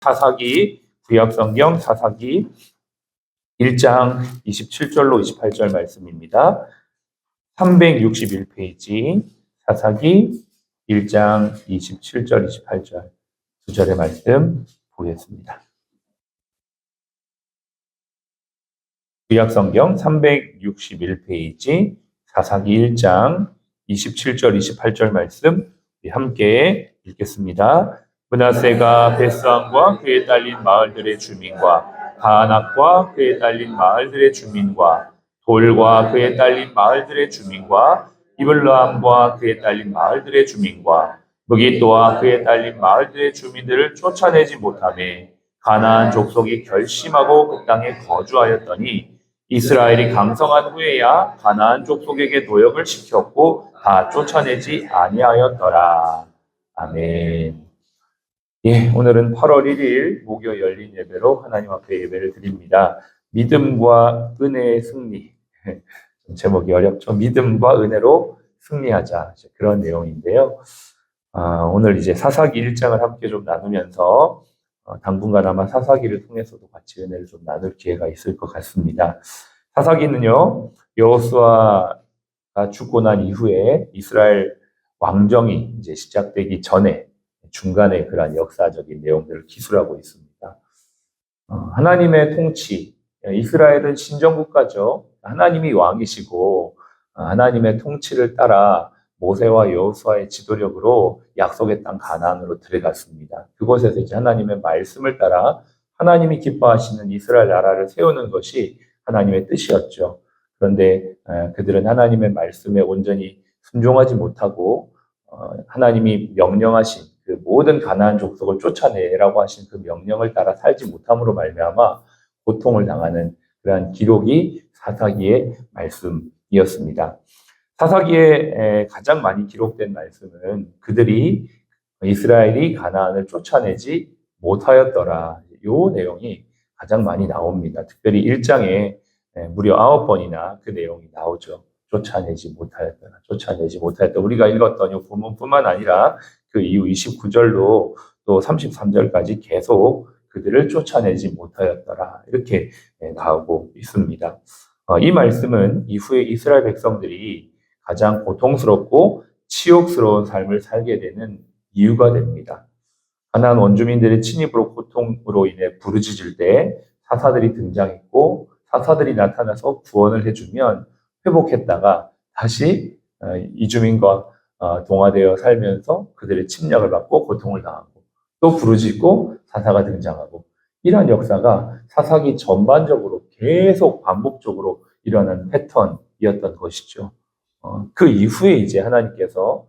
사사기, 구약성경 사사기 1장 27절로 28절 말씀입니다. 361페이지 사사기 1장 27절 28절 두 절의 말씀 보겠습니다. 구약성경 361페이지 사사기 1장 27절 28절 말씀 함께 읽겠습니다. 므낫세가 베스안과 그에 딸린 마을들의 주민과 다낙과 그에 딸린 마을들의 주민과 돌과 그에 딸린 마을들의 주민과 이블라함과 그에 딸린 마을들의 주민과 무기또와 그에 딸린 마을들의 주민들을 쫓아내지 못하매 가나안 족속이 결심하고 그 땅에 거주하였더니 이스라엘이 강성한 후에야 가나안 족속에게 노역을 시켰고 다 쫓아내지 아니하였더라. 아멘. 예, 오늘은 8월 1일 목요 열린 예배로 하나님 앞에 예배를 드립니다. 믿음과 은혜의 승리. 제목이 어렵죠. 믿음과 은혜로 승리하자. 그런 내용인데요. 오늘 이제 사사기 1장을 함께 좀 나누면서 당분간 아마 사사기를 통해서도 같이 은혜를 좀 나눌 기회가 있을 것 같습니다. 사사기는요, 여호수아가 죽고 난 이후에 이스라엘 왕정이 이제 시작되기 전에 중간에 그러한 역사적인 내용들을 기술하고 있습니다. 하나님의 통치, 이스라엘은 신정국가죠. 하나님이 왕이시고 하나님의 통치를 따라 모세와 여호수아의 지도력으로 약속의 땅 가나안으로 들어갔습니다. 그곳에서 이제 하나님의 말씀을 따라 하나님이 기뻐하시는 이스라엘 나라를 세우는 것이 하나님의 뜻이었죠. 그런데 그들은 하나님의 말씀에 온전히 순종하지 못하고 하나님이 명령하신 그 모든 가나안 족속을 쫓아내라고 하신 그 명령을 따라 살지 못함으로 말미암아 고통을 당하는 그러한 기록이 사사기의 말씀이었습니다. 사사기에 가장 많이 기록된 말씀은 그들이 이스라엘이 가나안을 쫓아내지 못하였더라. 이 내용이 가장 많이 나옵니다. 특별히 1장에 무려 9번이나 그 내용이 나오죠. 쫓아내지 못하였더라. 쫓아내지 못하였다. 우리가 읽었던 이 본문뿐만 아니라 그 이후 29절로 또 33절까지 계속 그들을 쫓아내지 못하였더라. 이렇게 나오고 있습니다. 이 말씀은 이후에 이스라엘 백성들이 가장 고통스럽고 치욕스러운 삶을 살게 되는 이유가 됩니다. 가나안 원주민들의 침입으로 고통으로 인해 부르짖을 때 사사들이 등장했고 사사들이 나타나서 구원을 해주면 회복했다가 다시 이주민과 동화되어 살면서 그들의 침략을 받고 고통을 당하고 또 부르짖고 사사가 등장하고 이러한 역사가 사사기 전반적으로 계속 반복적으로 일어나는 패턴이었던 것이죠. 그 이후에 이제 하나님께서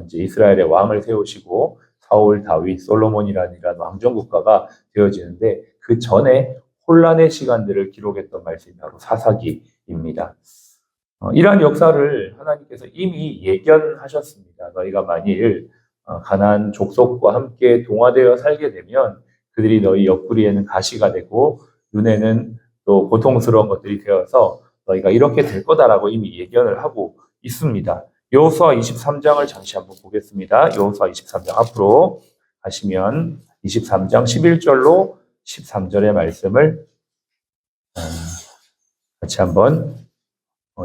이제 이스라엘의 왕을 세우시고 사울, 다윗, 솔로몬이라는 이런 왕정 국가가 되어지는데 그 전에 혼란의 시간들을 기록했던 말씀이 바로 사사기입니다. 이러한 역사를 하나님께서 이미 예견하셨습니다. 너희가 만일 가나안 족속과 함께 동화되어 살게 되면 그들이 너희 옆구리에는 가시가 되고 눈에는 또 고통스러운 것들이 되어서 너희가 이렇게 될 거다라고 이미 예견을 하고 있습니다. 여호수아 23장을 잠시 한번 보겠습니다. 여호수아 23장 앞으로 가시면 23장 11절로 13절의 말씀을 같이 한번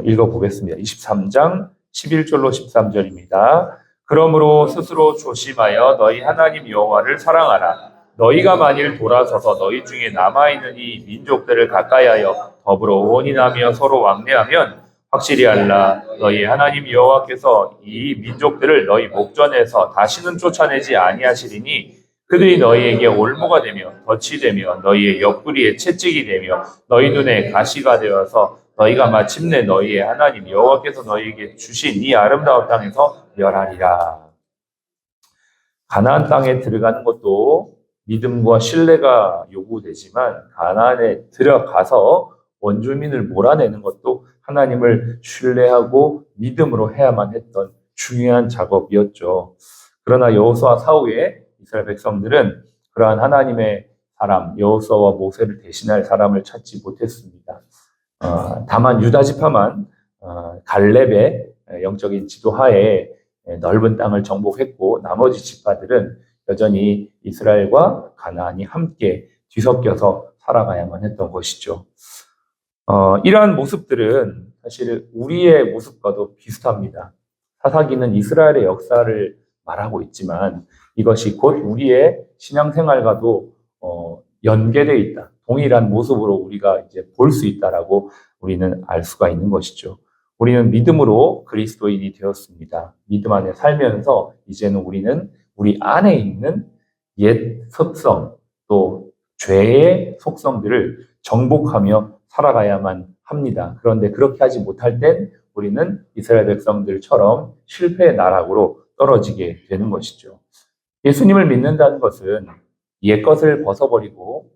읽어보겠습니다. 23장 11절로 13절입니다. 그러므로 스스로 조심하여 너희 하나님 여호와를 사랑하라. 너희가 만일 돌아서서 너희 중에 남아있는 이 민족들을 가까이하여 더불어 온인하며 서로 왕래하면 확실히 알라. 너희 하나님 여호와께서 이 민족들을 너희 목전에서 다시는 쫓아내지 아니하시리니 그들이 너희에게 올무가 되며 덫이 되며 너희의 옆구리에 채찍이 되며 너희 눈에 가시가 되어서 너희가 마침내 너희의 하나님 여호와께서 너희에게 주신 이 아름다운 땅에서 멸하리라. 가나안 땅에 들어가는 것도 믿음과 신뢰가 요구되지만 가나안에 들어가서 원주민을 몰아내는 것도 하나님을 신뢰하고 믿음으로 해야만 했던 중요한 작업이었죠. 그러나 여호수아 사후에 이스라엘 백성들은 그러한 하나님의 사람 여호수아와 모세를 대신할 사람을 찾지 못했습니다. 다만 유다 지파만 갈렙의 영적인 지도하에 넓은 땅을 정복했고 나머지 지파들은 여전히 이스라엘과 가나안이 함께 뒤섞여서 살아가야만 했던 것이죠. 이러한 모습들은 사실 우리의 모습과도 비슷합니다. 사사기는 이스라엘의 역사를 말하고 있지만 이것이 곧 우리의 신앙생활과도 연계되어 있다. 동일한 모습으로 우리가 이제 볼 수 있다라고 우리는 알 수가 있는 것이죠. 우리는 믿음으로 그리스도인이 되었습니다. 믿음 안에 살면서 이제는 우리는 우리 안에 있는 옛 습성 또 죄의 속성들을 정복하며 살아가야만 합니다. 그런데 그렇게 하지 못할 땐 우리는 이스라엘 백성들처럼 실패의 나락으로 떨어지게 되는 것이죠. 예수님을 믿는다는 것은 옛 것을 벗어버리고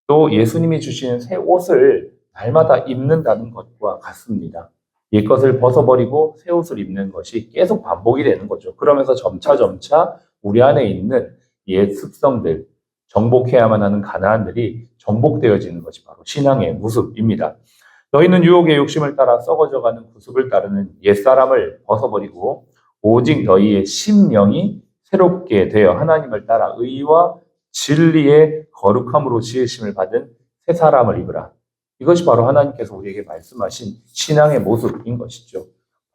또 예수님이 주시는 새 옷을 날마다 입는다는 것과 같습니다. 옛 것을 벗어버리고 새 옷을 입는 것이 계속 반복이 되는 거죠. 그러면서 점차 우리 안에 있는 옛 습성들, 정복해야만 하는 가나안들이 정복되어지는 것이 바로 신앙의 모습입니다. 너희는 유혹의 욕심을 따라 썩어져가는 구습을 따르는 옛사람을 벗어버리고 오직 너희의 심령이 새롭게 되어 하나님을 따라 의와 진리의 거룩함으로 지으심을 받은 새 사람을 입으라. 이것이 바로 하나님께서 우리에게 말씀하신 신앙의 모습인 것이죠.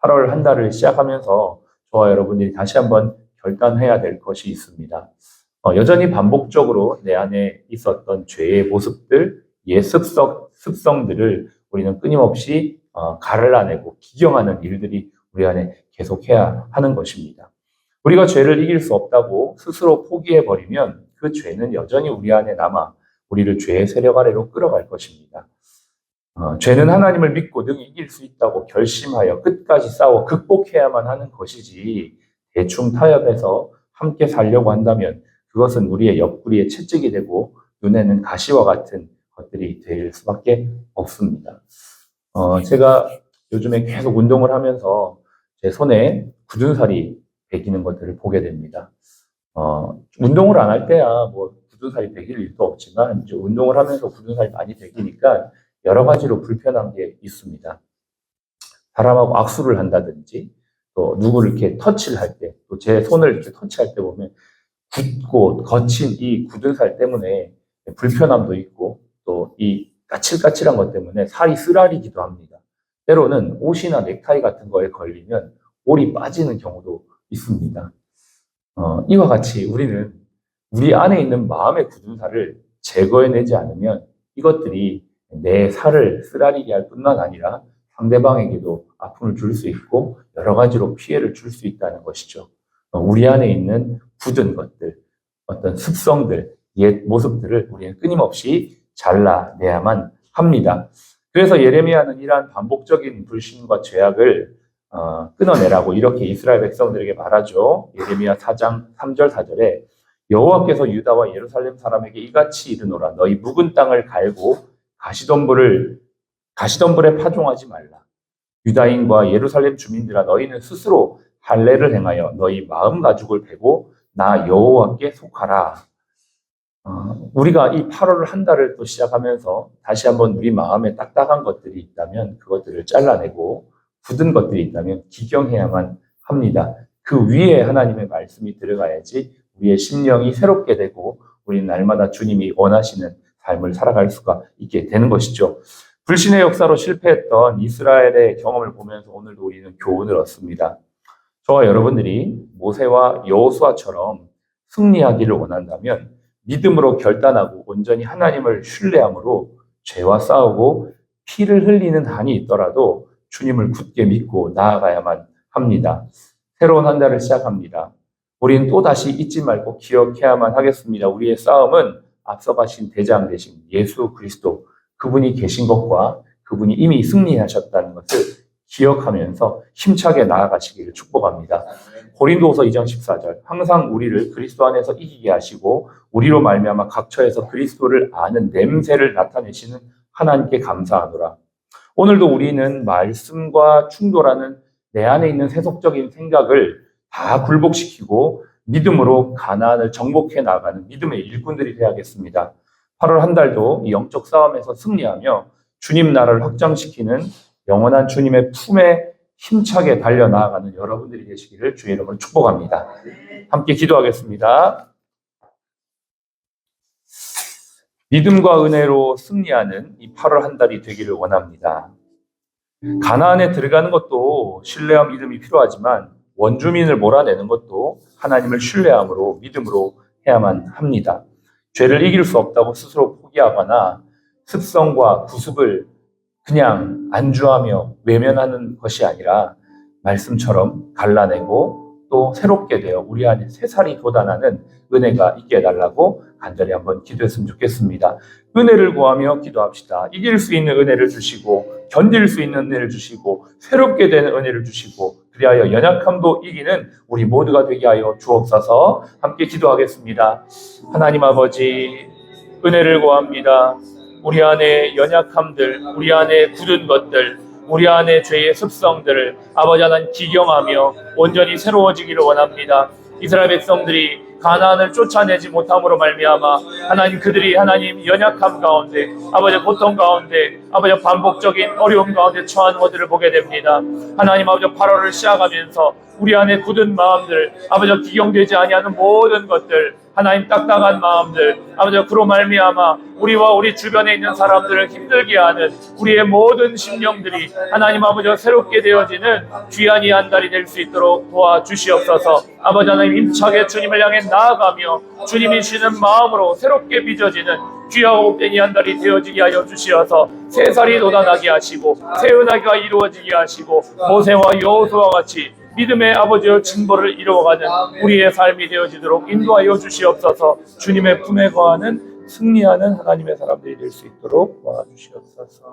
8월 한 달을 시작하면서 저와 여러분들이 다시 한번 결단해야 될 것이 있습니다. 여전히 반복적으로 내 안에 있었던 죄의 모습들, 옛 습성들을 우리는 끊임없이 가르러내고 기경하는 일들이 우리 안에 계속해야 하는 것입니다. 우리가 죄를 이길 수 없다고 스스로 포기해버리면 그 죄는 여전히 우리 안에 남아 우리를 죄의 세력 아래로 끌어갈 것입니다. 죄는 하나님을 믿고 능히 이길 수 있다고 결심하여 끝까지 싸워 극복해야만 하는 것이지 대충 타협해서 함께 살려고 한다면 그것은 우리의 옆구리에 채찍이 되고 눈에는 가시와 같은 것들이 될 수밖에 없습니다. 제가 요즘에 계속 운동을 하면서 제 손에 굳은 살이 배기는 것들을 보게 됩니다. 운동을 안 할 때야 뭐 굳은 살이 배길 일도 없지만 이제 운동을 하면서 굳은 살이 많이 배기니까 여러 가지로 불편한 게 있습니다. 사람하고 악수를 한다든지 또 누구를 이렇게 터치를 할 때, 또 제 손을 이렇게 터치할 때 보면 굳고 거친 이 굳은 살 때문에 불편함도 있고 또 이 까칠까칠한 것 때문에 살이 쓰라리기도 합니다. 때로는 옷이나 넥타이 같은 거에 걸리면 올이 빠지는 경우도 있습니다. 이와 같이 우리는 우리 안에 있는 마음의 굳은 살을 제거해내지 않으면 이것들이 내 살을 쓰라리게 할 뿐만 아니라 상대방에게도 아픔을 줄 수 있고 여러 가지로 피해를 줄 수 있다는 것이죠. 우리 안에 있는 굳은 것들, 어떤 습성들, 옛 모습들을 우리는 끊임없이 잘라내야만 합니다. 그래서 예레미야는 이러한 반복적인 불신과 죄악을 끊어내라고 이렇게 이스라엘 백성들에게 말하죠. 예레미야 4장 3절 4절에 여호와께서 유다와 예루살렘 사람에게 이같이 이르노라. 너희 묵은 땅을 갈고 가시덤불에 파종하지 말라. 유다인과 예루살렘 주민들아 너희는 스스로 할례를 행하여 너희 마음 가죽을 베고 나 여호와께 속하라. 우리가 이 8월을 한 달을 또 시작하면서 다시 한번 우리 마음에 딱딱한 것들이 있다면 그것들을 잘라내고 굳은 것들이 있다면 기경해야만 합니다. 그 위에 하나님의 말씀이 들어가야지 우리의 심령이 새롭게 되고 우리는 날마다 주님이 원하시는 삶을 살아갈 수가 있게 되는 것이죠. 불신의 역사로 실패했던 이스라엘의 경험을 보면서 오늘도 우리는 교훈을 얻습니다. 저와 여러분들이 모세와 여호수아처럼 승리하기를 원한다면 믿음으로 결단하고 온전히 하나님을 신뢰함으로 죄와 싸우고 피를 흘리는 한이 있더라도 주님을 굳게 믿고 나아가야만 합니다. 새로운 한 달을 시작합니다. 우리는 또다시 잊지 말고 기억해야만 하겠습니다. 우리의 싸움은 앞서가신 대장 되신 예수 그리스도, 그분이 계신 것과 그분이 이미 승리하셨다는 것을 기억하면서 힘차게 나아가시기를 축복합니다. 고린도후서 2장 14절 항상 우리를 그리스도 안에서 이기게 하시고 우리로 말미암아 각처에서 그리스도를 아는 냄새를 나타내시는 하나님께 감사하노라. 오늘도 우리는 말씀과 충돌하는 내 안에 있는 세속적인 생각을 다 굴복시키고 믿음으로 가나안을 정복해 나가는 믿음의 일꾼들이 되어야겠습니다. 8월 한 달도 이 영적 싸움에서 승리하며 주님 나라를 확장시키는 영원한 주님의 품에 힘차게 달려나가는 여러분들이 되시기를 주의 이름으로 축복합니다. 함께 기도하겠습니다. 믿음과 은혜로 승리하는 이 8월 한 달이 되기를 원합니다. 가나안에 들어가는 것도 신뢰와 믿음이 필요하지만 원주민을 몰아내는 것도 하나님을 신뢰함으로 믿음으로 해야만 합니다. 죄를 이길 수 없다고 스스로 포기하거나 습성과 구습을 그냥 안주하며 외면하는 것이 아니라 말씀처럼 갈라내고 또 새롭게 되어 우리 안에 새살이 돋아나는 은혜가 있게 해달라고 간절히 한번 기도했으면 좋겠습니다. 은혜를 구하며 기도합시다. 이길 수 있는 은혜를 주시고 견딜 수 있는 은혜를 주시고 새롭게 되는 은혜를 주시고 그리하여 연약함도 이기는 우리 모두가 되게 하여 주옵소서. 함께 기도하겠습니다. 하나님 아버지, 은혜를 구합니다. 우리 안에 연약함들, 우리 안에 굳은 것들, 우리 안에 죄의 습성들을 아버지 하나님 기경하며 온전히 새로워지기를 원합니다. 이스라엘 백성들이 가나안을 쫓아내지 못함으로 말미암아 하나님 그들이 하나님 연약함 가운데 아버지 고통 가운데 아버지 반복적인 어려움 가운데 처한 것들을 보게 됩니다. 하나님 아버지 8월을 시작하면서 우리 안에 굳은 마음들 아버지 기경되지 아니하는 모든 것들 하나님 딱딱한 마음들 아버지 그로 말미암아 우리와 우리 주변에 있는 사람들을 힘들게 하는 우리의 모든 심령들이 하나님 아버지 새롭게 되어지는 귀한 이 한 달이 될 수 있도록 도와주시옵소서. 아버지 하나님 힘차게 주님을 향해 나아가며 주님이 주시는 마음으로 새롭게 빚어지는 귀하고 복된 이 한 달이 되어지게 하여 주시어서 새살이 돋아나게 하시고 새 은혜가 이루어지게 하시고 모세와 여호수아와 같이 믿음의 아버지의 진보를 이루어가는 우리의 삶이 되어지도록 인도하여 주시옵소서. 주님의 품에 거하는 승리하는 하나님의 사람들이 될 수 있도록 도와주시옵소서.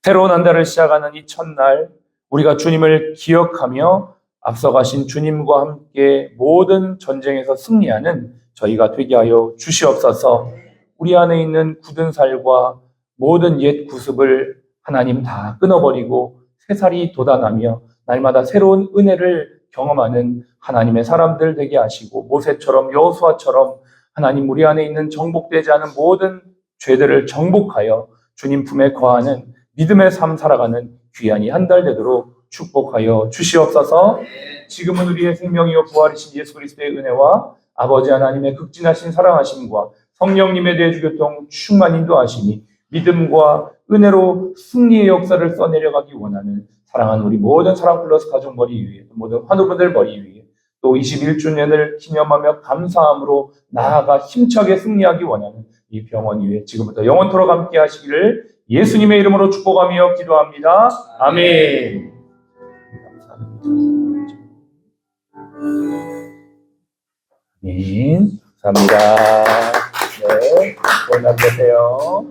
새로운 한 달을 시작하는 이 첫날 우리가 주님을 기억하며 앞서가신 주님과 함께 모든 전쟁에서 승리하는 저희가 되게 하여 주시옵소서. 우리 안에 있는 굳은 살과 모든 옛 구습을 하나님 다 끊어버리고 새살이 돋아나며 날마다 새로운 은혜를 경험하는 하나님의 사람들 되게 하시고 모세처럼 여호수아처럼 하나님 우리 안에 있는 정복되지 않은 모든 죄들을 정복하여 주님 품에 거하는 믿음의 삶 살아가는 귀한 이 한 달 되도록 축복하여 주시옵소서. 지금은 우리의 생명이요 부활이신 예수 그리스도의 은혜와 아버지 하나님의 극진하신 사랑하심과 성령님의 대주교통 충만 인도하심이 믿음과 은혜로 승리의 역사를 써내려가기 원하는 사랑하는 우리 모든 사랑 플러스 가족 머리 위에 모든 환우분들 머리 위에 또 21주년을 기념하며 감사함으로 나아가 힘차게 승리하기 원하는 이 병원 위에 지금부터 영원토록 함께 하시기를 예수님의 이름으로 축복하며 기도합니다. 아멘. 아멘. 감사합니다. 네, 좋은 하루 되세요.